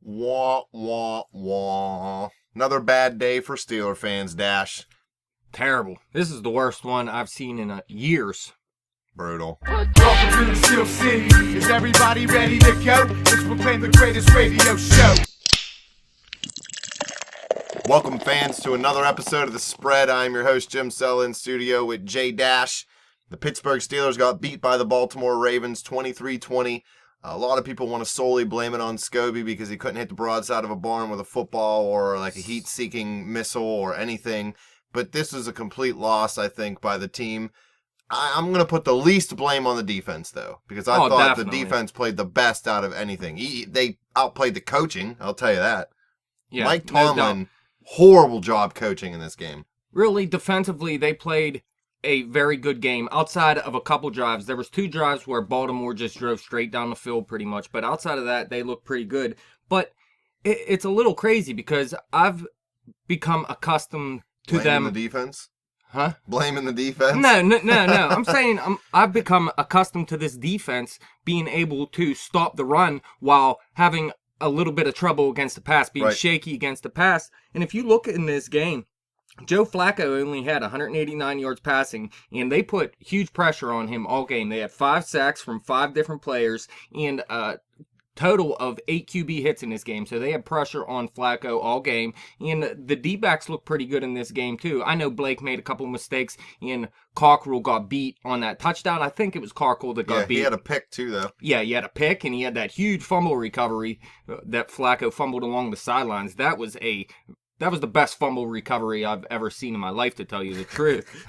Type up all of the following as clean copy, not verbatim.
Wah, wah, wah. Another bad day for Steeler fans, Dash. Terrible. This is the worst one I've seen in years. Brutal. Welcome to the Steel City. Is everybody ready to go? Let's proclaim the greatest radio show. Welcome, fans, to another episode of The Spread. I'm your host, Jim Sell, in studio with Jay Dash. The Pittsburgh Steelers got beat by the Baltimore Ravens 23-20. A lot of people want to solely blame it on Scobee because he couldn't hit the broadside of a barn with a football or like a heat-seeking missile or anything. But this was a complete loss, I think, by the team. I'm going to put the least blame on the defense, though, because I thought definitely. The defense played the best out of anything. They outplayed the coaching, I'll tell you that. Yeah, Mike Tomlin, horrible job coaching in this game. Really, defensively, they played a very good game. Outside of a couple drives, there was 2 drives where Baltimore just drove straight down the field pretty much. But outside of that, they looked pretty good. But it's a little crazy because I've become accustomed to Blaming the defense? Huh? Blaming the defense? No. I'm saying I've become accustomed to this defense being able to stop the run while having a little bit of trouble against the pass, being shaky against the pass. And if you look in this game, Joe Flacco only had 189 yards passing, and they put huge pressure on him all game. They had 5 sacks from 5 different players and a total of 8 QB hits in this game. So they had pressure on Flacco all game, and the D-backs looked pretty good in this game too. I know Blake made a couple mistakes, and Cockrell got beat on that touchdown. I think it was Cockrell that got beat. He had a pick too, though. Yeah, he had a pick, and he had that huge fumble recovery that Flacco fumbled along the sidelines. That was the best fumble recovery I've ever seen in my life, to tell you the truth.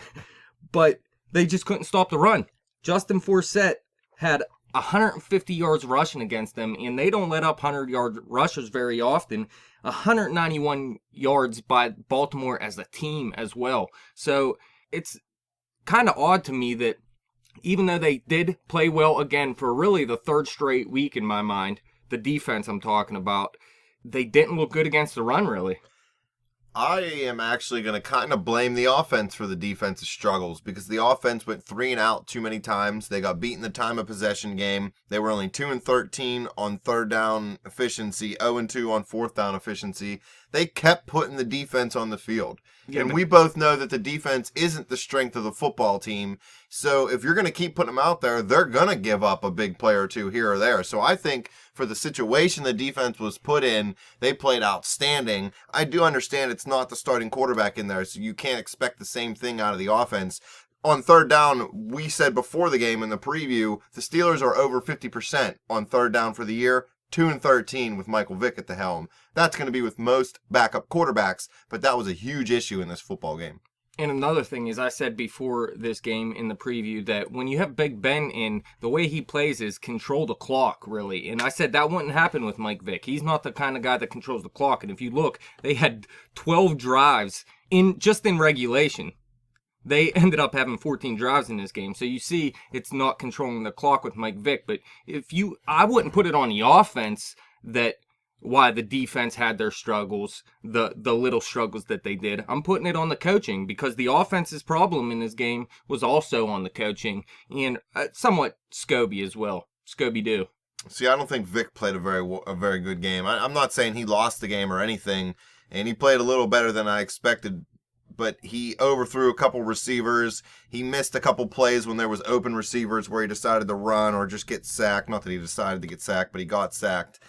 But they just couldn't stop the run. Justin Forsett had 150 yards rushing against them, and they don't let up 100-yard rushers very often. 191 yards by Baltimore as a team as well. So it's kind of odd to me that even though they did play well again for really the 3rd straight week in my mind, the defense I'm talking about, they didn't look good against the run, really. I am actually going to kind of blame the offense for the defensive struggles because the offense went 3 and out too many times. They got beat in the time of possession game. They were only 2-13 on 3rd down efficiency, 0-2 on 4th down efficiency. They kept putting the defense on the field. Yeah, and we both know that the defense isn't the strength of the football team. So if you're going to keep putting them out there, they're going to give up a big play or two here or there. So I think for the situation the defense was put in, they played outstanding. I do understand it's not the starting quarterback in there, so you can't expect the same thing out of the offense. On 3rd down, we said before the game in the preview, the Steelers are over 50% on 3rd down for the year. 2-13 with Michael Vick at the helm. That's going to be with most backup quarterbacks, but that was a huge issue in this football game. And another thing is, I said before this game in the preview that when you have Big Ben in, the way he plays is control the clock, really. And I said that wouldn't happen with Mike Vick. He's not the kind of guy that controls the clock. And if you look, they had 12 drives just in regulation. They ended up having 14 drives in this game. So you see it's not controlling the clock with Mike Vick. But I wouldn't put it on the offense that why the defense had their struggles, the little struggles that they did. I'm putting it on the coaching because the offense's problem in this game was also on the coaching and somewhat Scobee as well. Scobee-Doo. See, I don't think Vick played a very good game. I'm not saying he lost the game or anything, and he played a little better than I expected. But he overthrew a couple receivers. He missed a couple plays when there was open receivers where he decided to run or just get sacked. Not that he decided to get sacked, but he got sacked.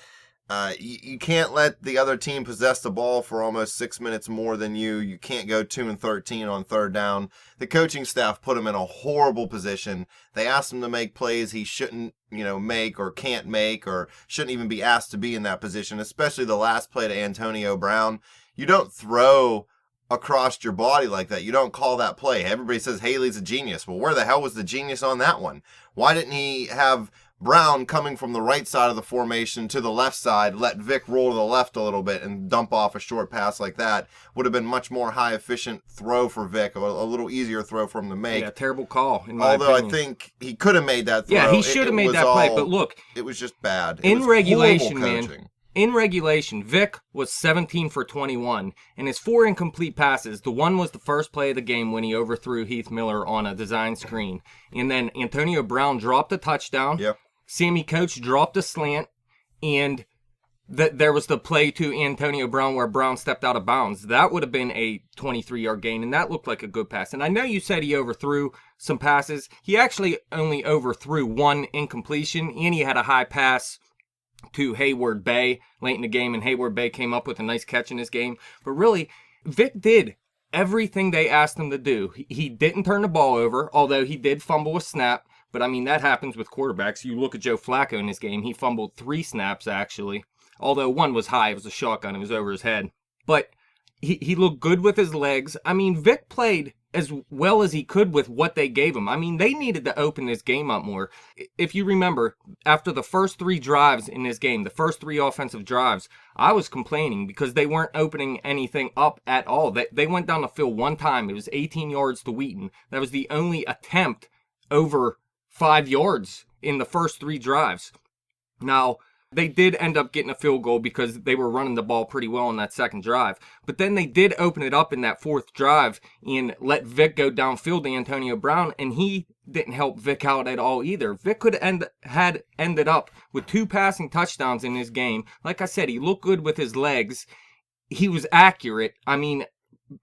You can't let the other team possess the ball for almost 6 minutes more than you. You can't go 2-13 on 3rd down. The coaching staff put him in a horrible position. They asked him to make plays he shouldn't, make or can't make or shouldn't even be asked to be in that position, especially the last play to Antonio Brown. You don't throw across your body like that. You don't call that play. Everybody says Haley's a genius. Well, where the hell was the genius on that one? Why didn't he have Brown coming from the right side of the formation to the left side, let Vick roll to the left a little bit and dump off a short pass like that? Would have been much more high efficient throw for Vick, a little easier throw for him to make. Yeah, terrible call in my opinion. I think he could have made that throw. Yeah, he should have made that play, but look. It was just bad. In regulation, man. In regulation, Vick was 17 for 21, and his 4 incomplete passes, the one was the first play of the game when he overthrew Heath Miller on a design screen. And then Antonio Brown dropped a touchdown. Yep. Sammy Coach dropped a slant, and there was the play to Antonio Brown where Brown stepped out of bounds. That would have been a 23-yard gain, and that looked like a good pass. And I know you said he overthrew some passes. He actually only overthrew one incompletion, and he had a high pass to Hayward Bay late in the game, and Hayward Bay came up with a nice catch in this game. But really, Vic did everything they asked him to do. He didn't turn the ball over, although he did fumble a snap. But, I mean, that happens with quarterbacks. You look at Joe Flacco in this game. He fumbled 3 snaps, actually. Although one was high. It was a shotgun. It was over his head. But he looked good with his legs. I mean, Vic played as well as he could with what they gave him. I mean, they needed to open this game up more. If you remember, after the first 3 drives in this game, the first 3 offensive drives, I was complaining because they weren't opening anything up at all. They went down the field one time. It was 18 yards to Wheaton. That was the only attempt over 5 yards in the first 3 drives. Now, they did end up getting a field goal because they were running the ball pretty well on that second drive. But then they did open it up in that 4th drive and let Vic go downfield to Antonio Brown, and he didn't help Vic out at all either. Vic had ended up with 2 passing touchdowns in this game. Like I said, he looked good with his legs. He was accurate. I mean,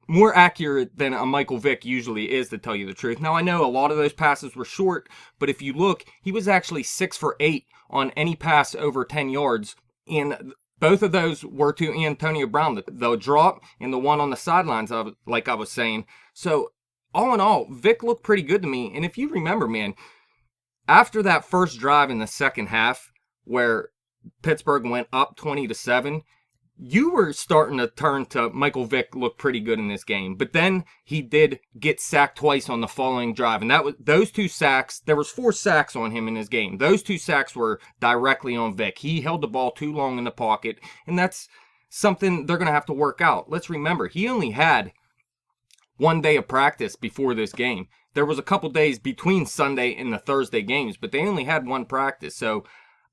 more accurate than a Michael Vick usually is, to tell you the truth. Now, I know a lot of those passes were short, but if you look, he was actually 6 for 8 on any pass over 10 yards, and both of those were to Antonio Brown, the drop and the one on the sidelines, like I was saying. So, all in all, Vic looked pretty good to me, and if you remember, man, after that first drive in the second half, where Pittsburgh went up 20-7, you were starting to turn to Michael Vick looked pretty good in this game. But then he did get sacked twice on the following drive. And that was those 2 sacks. There was 4 sacks on him in his game. Those 2 sacks were directly on Vick. He held the ball too long in the pocket. And that's something they're going to have to work out. Let's remember, he only had 1 day of practice before this game. There was a couple days between Sunday and the Thursday games, but they only had 1 practice. So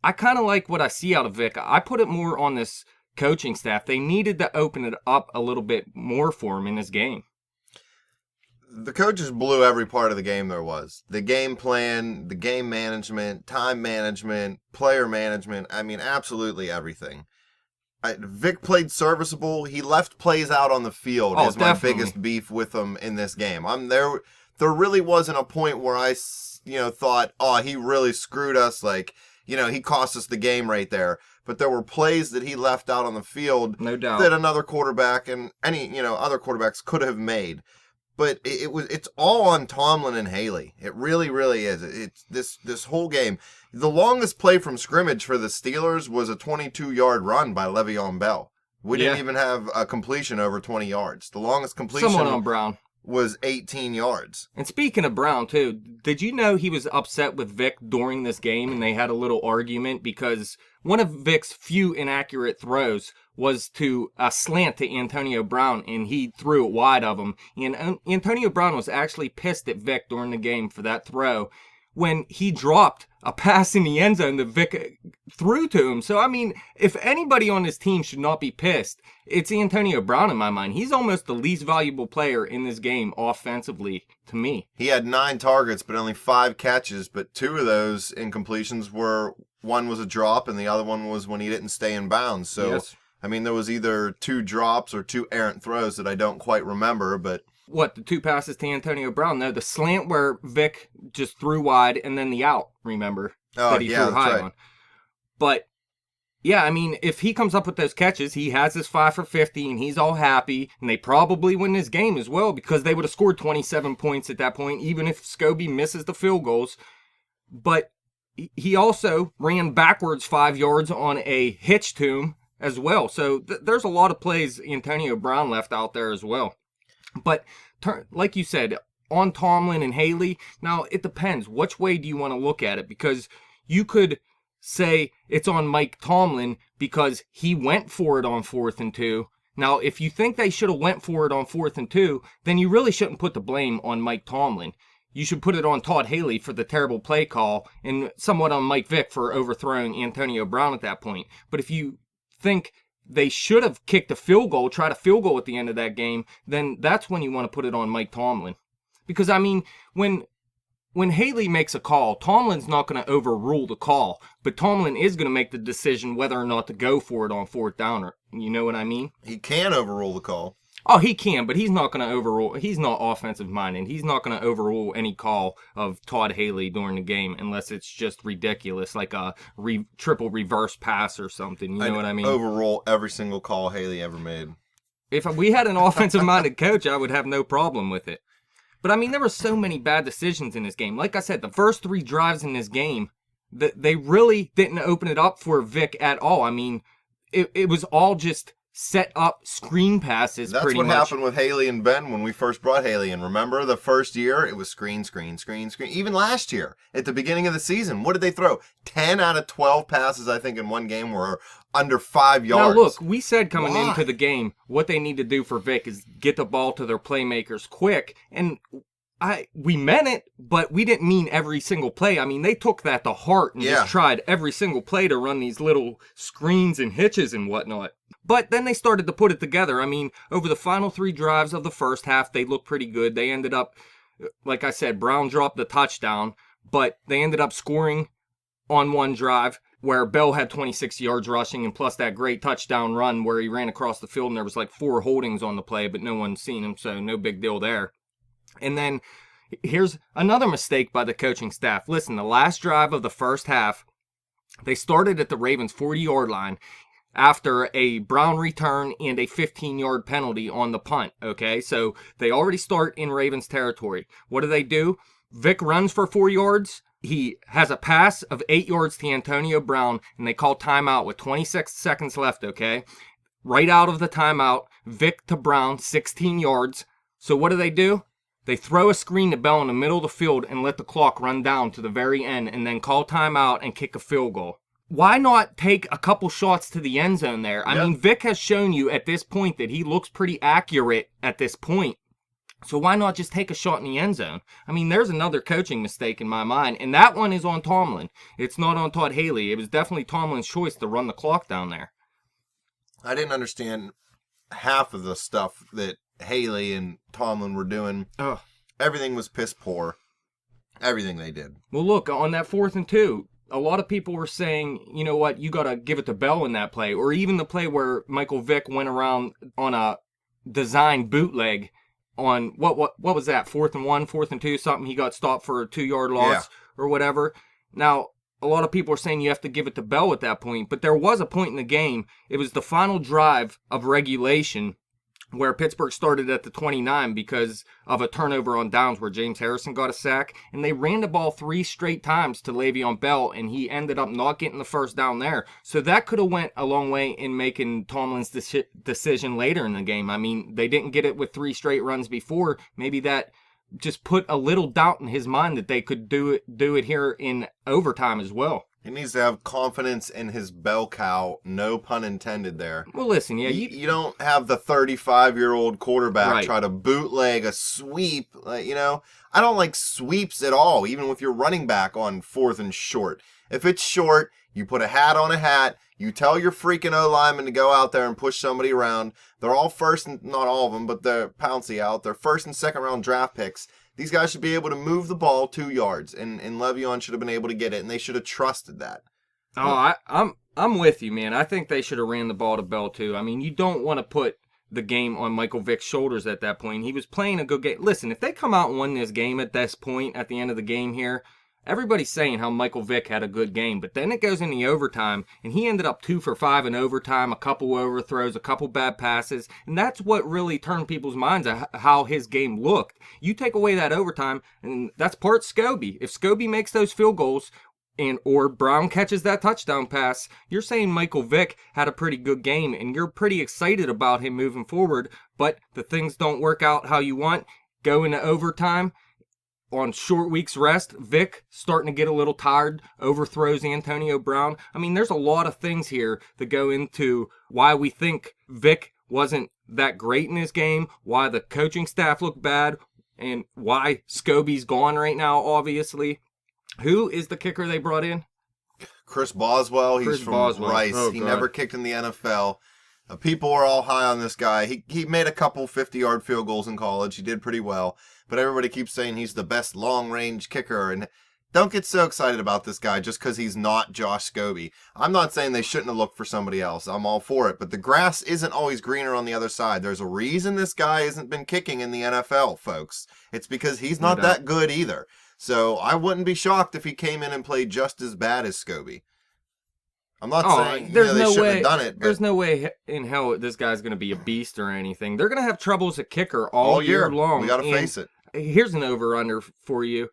I kind of like what I see out of Vic. I put it more on this coaching staff. They needed to open it up a little bit more for him in this game. The coaches blew every part of the game there was. The game plan, the game management, time management, player management. I mean, absolutely everything. Vic played serviceable. He left plays out on the field is my biggest beef with him in this game. There really wasn't a point where I thought, oh, he really screwed us. Like, he cost us the game right there. But there were plays that he left out on the field, no doubt, that another quarterback and any other quarterbacks could have made. But it's all on Tomlin and Haley. It really, really is. It's this whole game. The longest play from scrimmage for the Steelers was a 22-yard run by Le'Veon Bell. We didn't even have a completion over 20 yards. The longest completion someone on Brown was 18 yards. And speaking of Brown, too, did you know he was upset with Vic during this game and they had a little argument because one of Vic's few inaccurate throws was to a slant to Antonio Brown, and he threw it wide of him. And Antonio Brown was actually pissed at Vic during the game for that throw when he dropped a pass in the end zone that Vic threw to him. So, I mean, if anybody on this team should not be pissed, it's Antonio Brown in my mind. He's almost the least valuable player in this game offensively to me. He had 9 targets, but only 5 catches, but 2 of those incompletions were, one was a drop and the other one was when he didn't stay in bounds. So, yes. I mean, there was either 2 drops or 2 errant throws that I don't quite remember, but... What, the 2 passes to Antonio Brown? No, the slant where Vic just threw wide and then the out, remember? Oh, that he yeah, threw high right. on. But, yeah, I mean, if he comes up with those catches, he has his 5 for 50 and he's all happy. And they probably win this game as well because they would have scored 27 points at that point, even if Scobee misses the field goals. But he also ran backwards 5 yards on a hitch to him as well. So there's a lot of plays Antonio Brown left out there as well. But like you said, on Tomlin and Haley, now it depends. Which way do you want to look at it? Because you could say it's on Mike Tomlin because he went for it on 4th and 2. Now, if you think they should have went for it on 4th and 2, then you really shouldn't put the blame on Mike Tomlin. You should put it on Todd Haley for the terrible play call and somewhat on Mike Vick for overthrowing Antonio Brown at that point. But if you think they should have kicked a field goal, tried a field goal at the end of that game, then that's when you want to put it on Mike Tomlin. Because, I mean, when when Haley makes a call, Tomlin's not going to overrule the call, but Tomlin is going to make the decision whether or not to go for it on fourth down. Or, you know what I mean? He can overrule the call. Oh, he can, but he's not going to overrule. He's not offensive minded. He's not going to overrule any call of Todd Haley during the game unless it's just ridiculous, like a triple reverse pass or something. You know what I mean? Overrule every single call Haley ever made. If we had an offensive minded coach, I would have no problem with it. But I mean, there were so many bad decisions in this game. Like I said, the first 3 drives in this game, they really didn't open it up for Vic at all. I mean, it was all just set up screen passes. That's what happened with Haley and Ben when we first brought Haley in. Remember the first year? It was screen. Even last year, at the beginning of the season, what did they throw? 10 out of 12 passes, I think, in one game were under 5 yards. Now, look, we said coming into the game, what they need to do for Vic is get the ball to their playmakers quick. And we meant it, but we didn't mean every single play. I mean, they took that to heart and just tried every single play to run these little screens and hitches and whatnot. But then they started to put it together. I mean, over the final 3 drives of the first half, they looked pretty good. They ended up, like I said, Brown dropped the touchdown, but they ended up scoring on one drive where Bell had 26 yards rushing and plus that great touchdown run where he ran across the field and there was like 4 holdings on the play, but no one seen him, so no big deal there. And then here's another mistake by the coaching staff. Listen, the last drive of the first half, they started at the Ravens' 40-yard line after a Brown return and a 15-yard penalty on the punt, okay? So they already start in Ravens territory. What do? Vic runs for 4 yards. He has a pass of 8 yards to Antonio Brown, and they call timeout with 26 seconds left, okay? Right out of the timeout, Vic to Brown, 16 yards. So what do? They throw a screen to Bell in the middle of the field and let the clock run down to the very end and then call timeout and kick a field goal. Why not take a couple shots to the end zone there? I mean, Vic has shown you at this point that he looks pretty accurate at this point. So why not just take a shot in the end zone? I mean, there's another coaching mistake in my mind, and that one is on Tomlin. It's not on Todd Haley. It was definitely Tomlin's choice to run the clock down there. I didn't understand half of the stuff that Haley and Tomlin were doing. Ugh. Everything was piss poor. Everything they did. Well, look, on that 4th and 2, a lot of people were saying, you know what, you got to give it to Bell in that play. Or even the play where Michael Vick went around on a design bootleg on, what was that, 4th and 1, 4th and 2, something. He got stopped for a 2-yard loss or whatever. Now, a lot of people are saying you have to give it to Bell at that point. But there was a point in the game. It was the final drive of regulation where Pittsburgh started at the 29 because of a turnover on downs where James Harrison got a sack. And they ran the ball 3 straight times to Le'Veon Bell, and he ended up not getting the first down there. So that could have went a long way in making Tomlin's decision later in the game. I mean, they didn't get it with 3 straight runs before. Maybe that just put a little doubt in his mind that they could do it here in overtime as well. He needs to have confidence in his bell cow, no pun intended there. Well, listen, you don't have the 35-year-old quarterback try to bootleg a sweep. I don't like sweeps at all, even with your running back on 4th and short. If it's short, you put a hat on a hat. You tell your freaking O-lineman to go out there and push somebody around. They're all first, and not all of them, but they're Pouncey out. They're 1st and 2nd round draft picks. These guys should be able to move the ball 2 yards, and Le'Veon should have been able to get it, and they should have trusted that. Oh, I'm with you, man. I think they should have ran the ball to Bell, too. I mean, you don't want to put the game on Michael Vick's shoulders at that point. He was playing a good game. Listen, if they come out and win this game at this point, at the end of the game here, everybody's saying how Michael Vick had a good game, but then it goes into overtime, and he ended up 2 for 5 in overtime, a couple overthrows, a couple bad passes, and that's what really turned people's minds at how his game looked. You take away that overtime, and that's part Scobee. If Scobee makes those field goals, or Brown catches that touchdown pass, you're saying Michael Vick had a pretty good game, and you're pretty excited about him moving forward, but the things don't work out how you want, go into overtime. On short week's rest, Vic starting to get a little tired, overthrows Antonio Brown. I mean, there's a lot of things here that go into why we think Vic wasn't that great in his game, why the coaching staff looked bad, and why Scobee's gone right now, obviously. Who is the kicker they brought in? Chris Boswell. He's from Rice. Oh, he never kicked in the NFL. People are all high on this guy. He made a couple 50-yard field goals in college. He did pretty well. But everybody keeps saying he's the best long-range kicker. And don't get so excited about this guy just because he's not Josh Scobee. I'm not saying they shouldn't have looked for somebody else. I'm all for it. But the grass isn't always greener on the other side. There's a reason this guy hasn't been kicking in the NFL, folks. It's because he's not that good either. So I wouldn't be shocked if he came in and played just as bad as Scobee. I'm not saying they shouldn't have done it. But there's no way in hell this guy's going to be a beast or anything. They're going to have troubles at kicker all year long. We got to face it. Here's an over-under for you.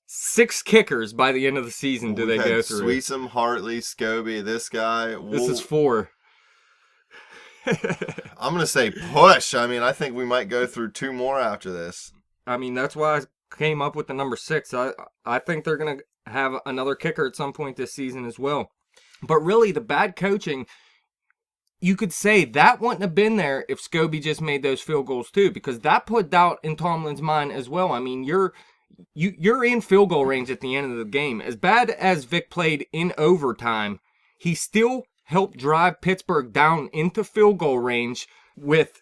6 kickers by the end of the season do they go through. Sweetsom, Hartley, Scobee, this guy. This is 4. I'm going to say push. I mean, I think we might go through 2 more after this. I mean, that's why I came up with the number 6. I think they're going to have another kicker at some point this season as well. But really, the bad coaching, you could say that wouldn't have been there if Scobee just made those field goals too, because that put doubt in Tomlin's mind as well. I mean, you're in field goal range at the end of the game. As bad as Vic played in overtime, he still helped drive Pittsburgh down into field goal range with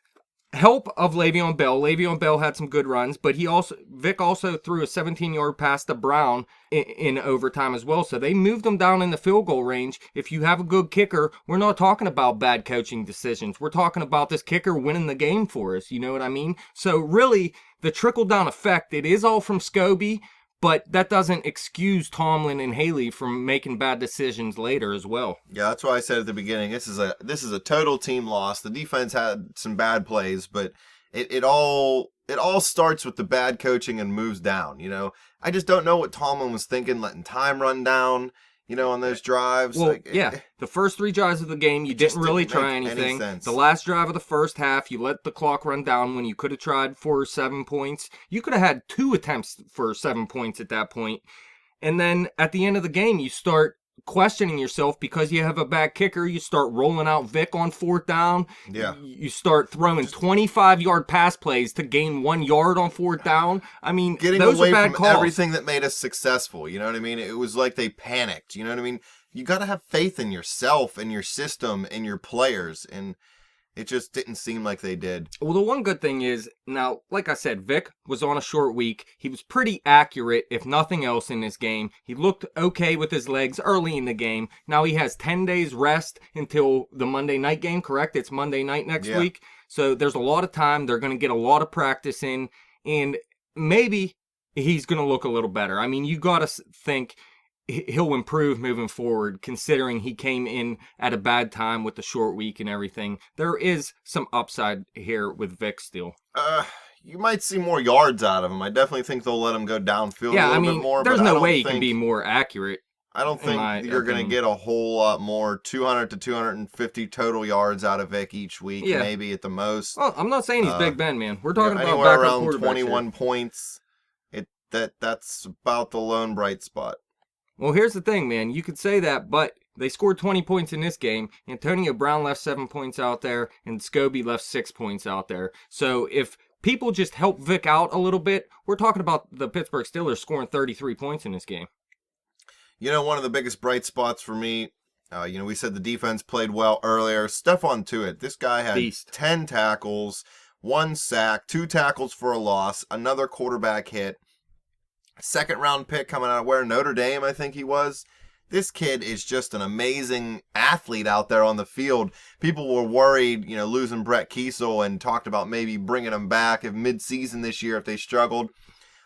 help of Le'Veon Bell. Le'Veon Bell had some good runs, but Vic also threw a 17-yard pass to Brown in overtime as well. So they moved them down in the field goal range. If you have a good kicker, we're not talking about bad coaching decisions. We're talking about this kicker winning the game for us. You know what I mean? So really, the trickle-down effect, it is all from Scobee, but that doesn't excuse Tomlin and Haley from making bad decisions later as well. Yeah, that's why I said at the beginning, this is a total team loss. The defense had some bad plays, but it all starts with the bad coaching and moves down. You know, I just don't know what Tomlin was thinking, letting time run down, you know, on those drives. Well, the first 3 drives of the game, you didn't really try anything. The last drive of the first half, you let the clock run down when you could have tried for 7 points. You could have had 2 attempts for 7 points at that point. And then at the end of the game, you start questioning yourself because you have a bad kicker. You start rolling out Vic on 4th down. Yeah. You start throwing 25-yard pass plays to gain 1 yard on 4th down. I mean, getting those away are bad from calls. Everything that made us successful. You know what I mean? It was like they panicked. You know what I mean? You got to have faith in yourself and your system and your players, and it just didn't seem like they did. Well, the one good thing is, now, like I said, Vic was on a short week. He was pretty accurate, if nothing else, in this game. He looked okay with his legs early in the game. Now he has 10 days rest until the Monday night game, correct? It's Monday night next week. So there's a lot of time. They're going to get a lot of practice in, and maybe he's going to look a little better. I mean, you got to think he'll improve moving forward, considering he came in at a bad time with the short week and everything. There is some upside here with Vic still. You might see more yards out of him. I definitely think they'll let him go downfield a little bit more. There's no way he can be more accurate. I don't think you're going to get a whole lot more 200 to 250 total yards out of Vic each week, maybe at the most. Well, I'm not saying he's Big Ben, man. We're talking about anywhere backup around 21 here. points. That's about the lone bright spot. Well, here's the thing, man. You could say that, but they scored 20 points in this game. Antonio Brown left 7 points out there, and Scobee left 6 points out there. So if people just help Vic out a little bit, we're talking about the Pittsburgh Steelers scoring 33 points in this game. You know, one of the biggest bright spots for me, we said the defense played well earlier. Stephon Tuitt, this guy had 10 tackles, 1 sack, 2 tackles for a loss, another quarterback hit. 2nd round pick coming out of Notre Dame, I think he was. This kid is just an amazing athlete out there on the field. People were worried, losing Brett Kiesel and talked about maybe bringing him back if mid-season this year if they struggled.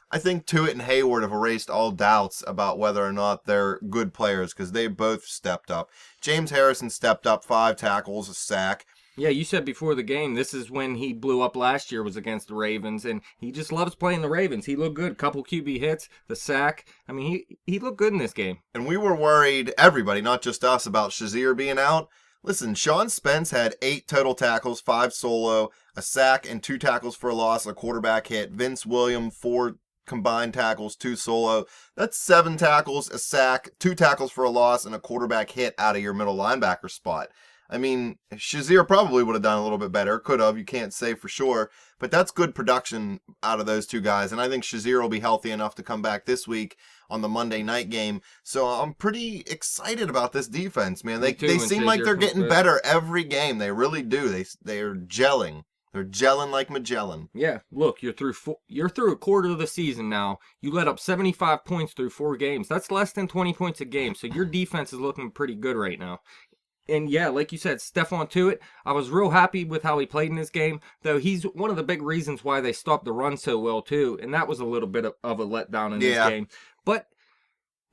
I think Tuitt and Hayward have erased all doubts about whether or not they're good players because they both stepped up. James Harrison stepped up, 5 tackles, a sack. Yeah, you said before the game, this is when he blew up last year, was against the Ravens, and he just loves playing the Ravens. He looked good. Couple QB hits, the sack. I mean, he looked good in this game. And we were worried, everybody, not just us, about Shazier being out. Listen, Sean Spence had 8 total tackles, 5 solo, a sack, and 2 tackles for a loss, a quarterback hit. Vince Williams, 4 combined tackles, 2 solo. That's 7 tackles, a sack, 2 tackles for a loss, and a quarterback hit out of your middle linebacker spot. I mean, Shazier probably would have done a little bit better. Could have. You can't say for sure. But that's good production out of those two guys. And I think Shazier will be healthy enough to come back this week on the Monday night game. So I'm pretty excited about this defense, man. They seem like they're getting better every game. They really do. They're gelling. They're gelling like Magellan. Yeah, look, you're through a quarter of the season now. You let up 75 points through 4 games. That's less than 20 points a game. So your defense is looking pretty good right now. And yeah, like you said, Stephon Tuitt, I was real happy with how he played in this game, though he's one of the big reasons why they stopped the run so well too, and that was a little bit of a letdown in this game. But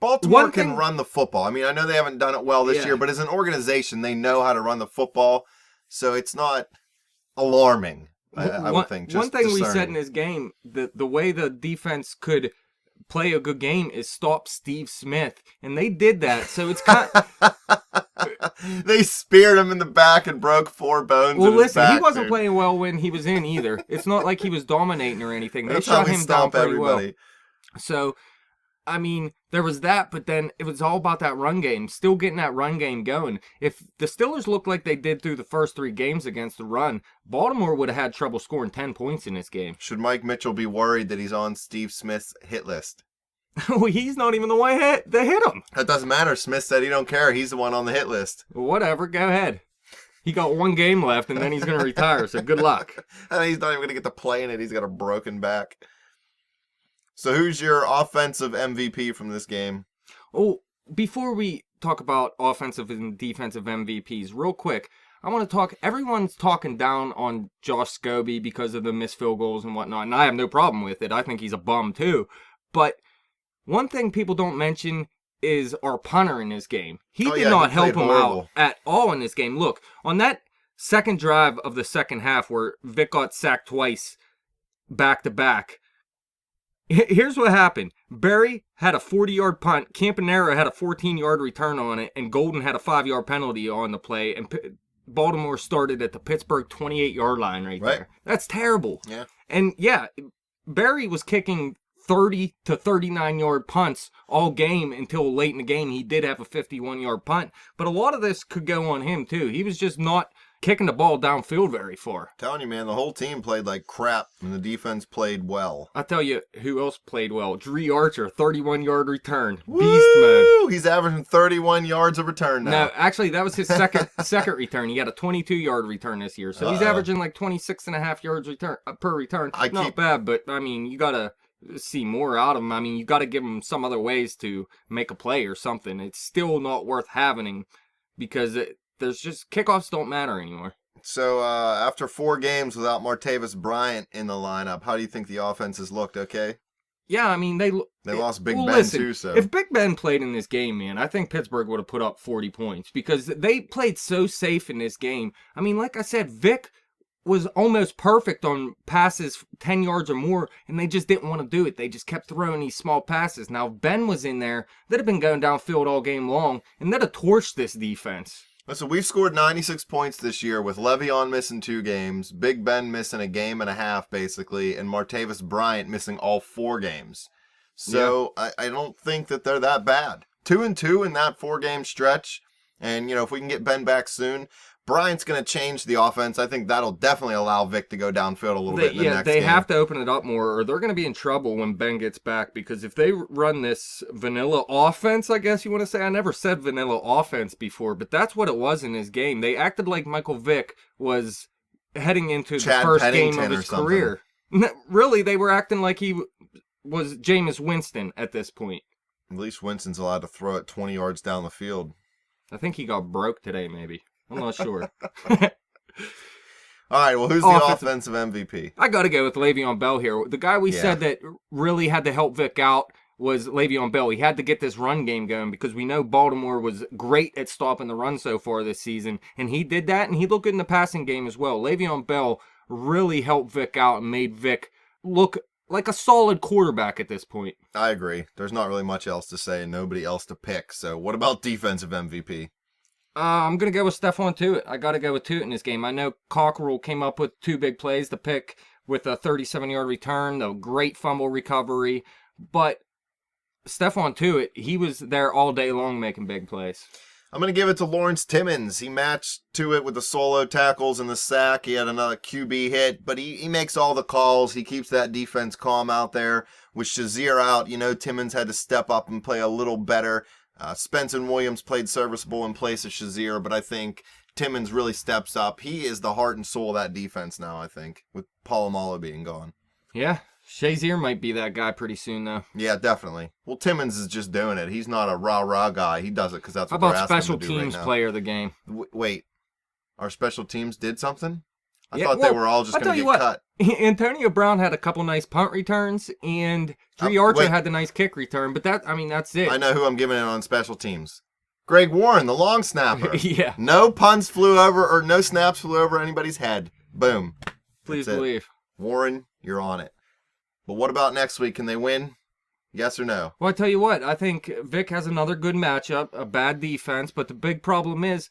Baltimore can run the football. I mean, I know they haven't done it well this year, but as an organization, they know how to run the football, so it's not alarming, I would think. Just one thing discerning. we said in this game, the way the defense could play a good game is stop Steve Smith, and they did that. So it's kind they speared him in the back and broke 4 bones. Well, in his listen, back, he wasn't dude. playing well when he was in either. It's not like he was dominating or anything. They That's shut how we him down stop pretty everybody. well. So, I mean, there was that, but then it was all about that run game, still getting that run game going. If the Steelers looked like they did through the first 3 games against the run, Baltimore would have had trouble scoring 10 points in this game. Should Mike Mitchell be worried that he's on Steve Smith's hit list? Well, he's not even the one that hit him. That doesn't matter. Smith said he don't care. He's the one on the hit list. Well, whatever, go ahead. He got 1 game left, and then he's going to retire, so good luck. And he's not even going to get to play in it. He's got a broken back. So who's your offensive MVP from this game? Oh, before we talk about offensive and defensive MVPs, real quick, I want to talk, everyone's talking down on Josh Scobee because of the missed field goals and whatnot, and I have no problem with it. I think he's a bum too. But one thing people don't mention is our punter in this game. He did not help him out at all in this game. Look, on that second drive of the second half where Vic got sacked twice back-to-back, here's what happened. Berry had a 40-yard punt, Campanera had a 14-yard return on it, and Golden had a 5-yard penalty on the play, and Baltimore started at the Pittsburgh 28-yard line right there. That's terrible. Yeah. And yeah, Berry was kicking 30 to 39-yard punts all game until late in the game. He did have a 51-yard punt, but a lot of this could go on him too. He was just not kicking the ball downfield very far. Telling you, man, the whole team played like crap, and the defense played well. I'll tell you who else played well. Dree Archer, 31-yard return. Woo! Beast mode. He's averaging 31 yards of return now. No, actually, that was his second return. He had a 22-yard return this year, so he's averaging like 26.5 yards per return. Not bad, but I mean, you got to see more out of him. I mean, you got to give him some other ways to make a play or something. It's still not worth having him because there's just kickoffs don't matter anymore. So after 4 games without Martavis Bryant in the lineup, how do you think the offense has looked? Okay. Yeah, I mean they lost Big Ben too. So if Big Ben played in this game, man, I think Pittsburgh would have put up 40 points because they played so safe in this game. I mean, like I said, Vic was almost perfect on passes 10 yards or more, and they just didn't want to do it. They just kept throwing these small passes. Now, if Ben was in there, they'd have been going downfield all game long, and they'd have torched this defense. Listen, we've scored 96 points this year with Le'Veon missing 2 games, Big Ben missing a game and a half, basically, and Martavis Bryant missing all 4 games. So I don't think that they're that bad. 2-2 in that 4-game stretch, and, if we can get Ben back soon, Bryant's going to change the offense. I think that'll definitely allow Vic to go downfield a little bit in the next game. They have to open it up more, or they're going to be in trouble when Ben gets back, because if they run this vanilla offense, I guess you want to say, I never said vanilla offense before, but that's what it was in his game. They acted like Michael Vick was heading into the first game of his career. Really, they were acting like he was Jameis Winston at this point. At least Winston's allowed to throw it 20 yards down the field. I think he got broke today, maybe. I'm not sure. All right, well, who's the offensive MVP? I got to go with Le'Veon Bell here. The guy we said that really had to help Vic out was Le'Veon Bell. He had to get this run game going because we know Baltimore was great at stopping the run so far this season, and he did that, and he looked good in the passing game as well. Le'Veon Bell really helped Vic out and made Vic look like a solid quarterback at this point. I agree. There's not really much else to say and nobody else to pick. So what about defensive MVP? I'm going to go with Stephon Tuitt. I got to go with Tuitt in this game. I know Cockrell came up with 2 big plays, the pick with a 37-yard return, the great fumble recovery. But Stephon Tuitt, he was there all day long making big plays. I'm going to give it to Lawrence Timmons. He matched to it with the solo tackles and the sack. He had another QB hit, but he makes all the calls. He keeps that defense calm out there. With Shazier out, Timmons had to step up and play a little better. Spencer Williams played serviceable in place of Shazier, but I think Timmons really steps up. He is the heart and soul of that defense now, I think, with Polamalu being gone. Yeah, Shazier might be that guy pretty soon, though. Yeah, definitely. Well, Timmons is just doing it. He's not a rah-rah guy. He does it because that's what How they're about asking him special to do teams right now. player of the game? Wait, our special teams did something? I Yeah, thought they were all just going to get cut. Antonio Brown had a couple nice punt returns, and Dre Archer wait. had the nice kick return, but that's it. I know who I'm giving it on special teams. Greg Warren, the long snapper. Yeah. No punts flew over, or no snaps flew over anybody's head. Boom. Please That's it. believe. Warren, you're on it. But what about next week? Can they win? Yes or no? Well, I tell you what, I think Vic has another good matchup, a bad defense, but the big problem is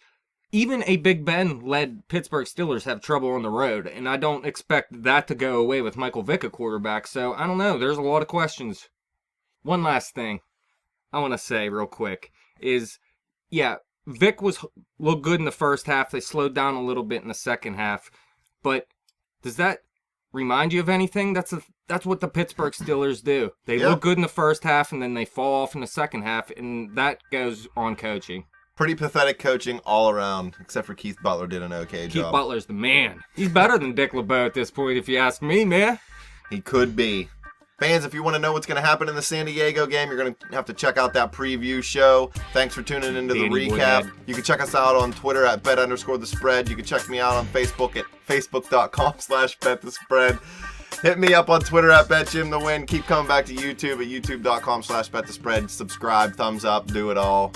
even a Big Ben-led Pittsburgh Steelers have trouble on the road, and I don't expect that to go away with Michael Vick a quarterback, so I don't know. There's a lot of questions. One last thing I want to say real quick is, yeah, Vic looked good in the first half. They slowed down a little bit in the second half, but does that remind you of anything? That's what the Pittsburgh Steelers do. They look good in the first half, and then they fall off in the second half, and that goes on coaching. Pretty pathetic coaching all around, except for Keith Butler did an okay job. Keith Butler's the man. He's better than Dick LeBeau at this point, if you ask me, man. He could be. Fans, if you want to know what's going to happen in the San Diego game, you're going to have to check out that preview show. Thanks for tuning into the recap. Woodhead. You can check us out on Twitter at bet_the_spread. You can check me out on Facebook at facebook.com/betthespread. Hit me up on Twitter at betjimthewin. Keep coming back to YouTube at youtube.com/betthespread. Subscribe, thumbs up, do it all.